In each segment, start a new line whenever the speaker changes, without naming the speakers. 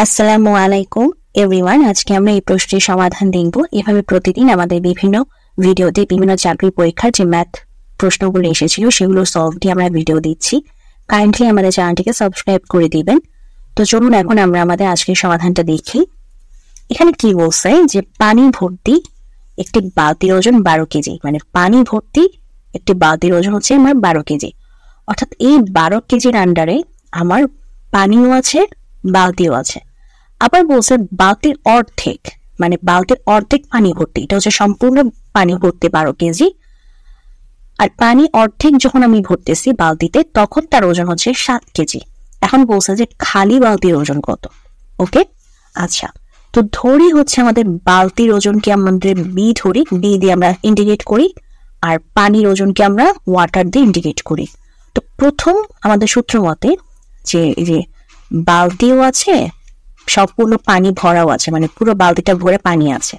আসসালামু আলাইকুম এভরিওয়ান। আজকে আমরা এই প্রশ্নের সমাধান দেখব। এভাবে প্রতিদিন আমাদের বিভিন্ন ভিডিওতে বিভিন্ন চাকরি পরীক্ষার যে ম্যাথ প্রশ্নগুলো এসেছিল সেগুলো সলভ দিয়ে আমরা ভিডিও দিচ্ছি। কাইন্ডলি আমাদের চ্যানেলটিকে সাবস্ক্রাইব করে দিবেন। তো চলুন এখন আমরা আমাদের আজকের সমাধানটা দেখি। এখানে কি বলছে যে পানি ভর্তি একটি বালতির ওজন 12 কেজি, মানে পানি ভর্তি একটি বালতির ওজন হচ্ছে আমার 12 কেজি। অর্থাৎ এই 12 কেজির আন্ডারে আমার পানিও আছে, বালতিও আছে। আবার বলছে বালতির অর্ধেক, মানে বালতির অর্ধেক পানি ভর্তি, এটা হচ্ছে সম্পূর্ণ পানি ভর্তি 12 কেজি। আর পানি অর্ধেক যখন আমি ভরতেছি বালতিতে তখন তার ওজন হচ্ছে 7 কেজি। এখন বলছে যে খালি বালতির ওজন কত। ওকে, আচ্ছা, তো ধরি হচ্ছে আমাদের বালতির ওজনকে আমাদের বি ধরি, বি দিয়ে আমরা ইন্ডিকেট করি, আর পানির ওজনকে আমরা ওয়াটার দিয়ে ইন্ডিকেট করি। তো প্রথম আমাদের সূত্র মতে যে এই যে বালতিও আছে, সম্পূর্ণ পানি ভরাও আছে, মানে পুরো বালতিটা ভরে পানি আছে,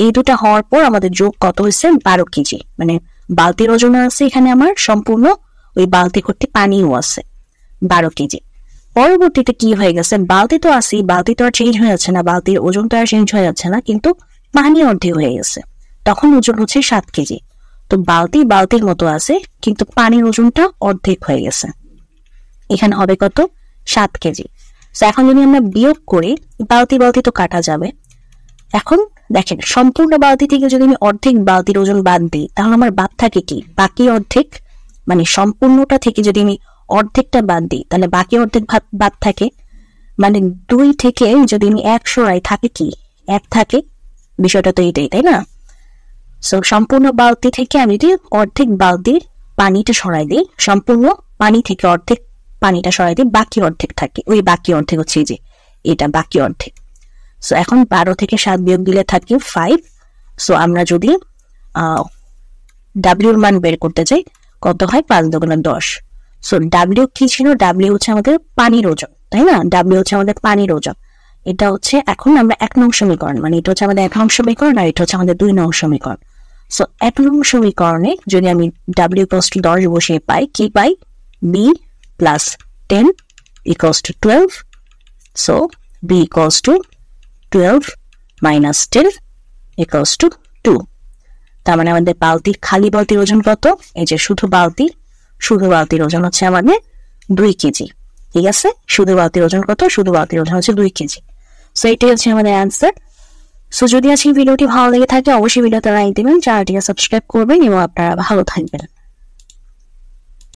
এই দুটা হওয়ার পর আমাদের যোগ কত হয়েছে 12 কেজি। মানে বালতির ওজন আছে এখানে আমার, সম্পূর্ণ ওই বালতি ভর্তি পানিও আছে 12 কেজি। পরবর্তীতে কি হয়ে গেছে, বালতি তো আছে, বালতি তো আর চেঞ্জ হয়ে যাচ্ছে না, বালতির ওজন তো আর চেঞ্জ হয়ে যাচ্ছে না, কিন্তু পানি অর্ধেক হয়ে গেছে, তখন ওজন হচ্ছে 7 কেজি। তো বালতি বালতির মতো আছে, কিন্তু পানির ওজনটা অর্ধেক হয়ে গেছে, এখানে হবে কত 7 কেজি। এখন যদি আমরা বিয়োগ করি, বালতি বালতি তো কাটা যাবে। এখন দেখেন সম্পূর্ণ বালতি থেকে যদি আমি অর্ধেক বালতির ওজন বাদ দিই, তাহলে আমার বাদ থাকে কি, বাকি অর্ধেক। মানে সম্পূর্ণটা থেকে যদি আমি অর্ধেকটা বাদ দিই তাহলে বাকি অর্ধেক বাদ থাকে। মানে 2 থেকে যদি আমি 1 সরাই থাকে কি 1 থাকে, বিষয়টা তো এটাই, তাই না? সো সম্পূর্ণ বালতি থেকে আমি যদি অর্ধেক বালতির পানিটা সরাই দিই, সম্পূর্ণ পানি থেকে অর্ধেক পানিটা সরাই দিই, বাকি অর্ধেক থাকে, ওই বাকি অর্ধেক হচ্ছে যে এটা বাকি অর্ধেক। সো এখন 12 থেকে 7 বিয়োগ দিলে থাকে 5। সো আমরা যদি ডাব্লিউর মান বের করতে চাই, কত হয় 5 দুগুণে 10। সো ডাব্লিউ কি ছিল, ডাব্লিউ হচ্ছে আমাদের পানির ওজন, তাই না? ডাব্লিউ হচ্ছে আমাদের পানির ওজন। এটা হচ্ছে এখন আমরা 1 নং সমীকরণ, মানে এটা হচ্ছে আমাদের 1 নং সমীকরণ, আর এটা হচ্ছে আমাদের 2 নং সমীকরণ। সো 1 নং সমীকরণে যদি আমি ডাব্লিউ = 10 বসিয়ে পাই, কি পাই, B plus 10 equals to 12. So B equals to 12 minus 10 equals to 2. তার মানে আমাদের বালতির খালি বালতির ওজন কত, এই যে শুধু বালতির ওজন হচ্ছে আমাদের 2 কেজি। ঠিক আছে, শুধু বালতির ওজন কত, শুধু বালতির ওজন হচ্ছে 2 কেজি। সো এটাই হচ্ছে আমাদের অ্যান্সার। সো যদি আজকে ভিডিওটি ভালো লেগে থাকে অবশ্যই ভিডিওতে লাইক দিবেন, চ্যানেলটিকে সাবস্ক্রাইব করবেন এবং আপনারা ভালো থাকবেন।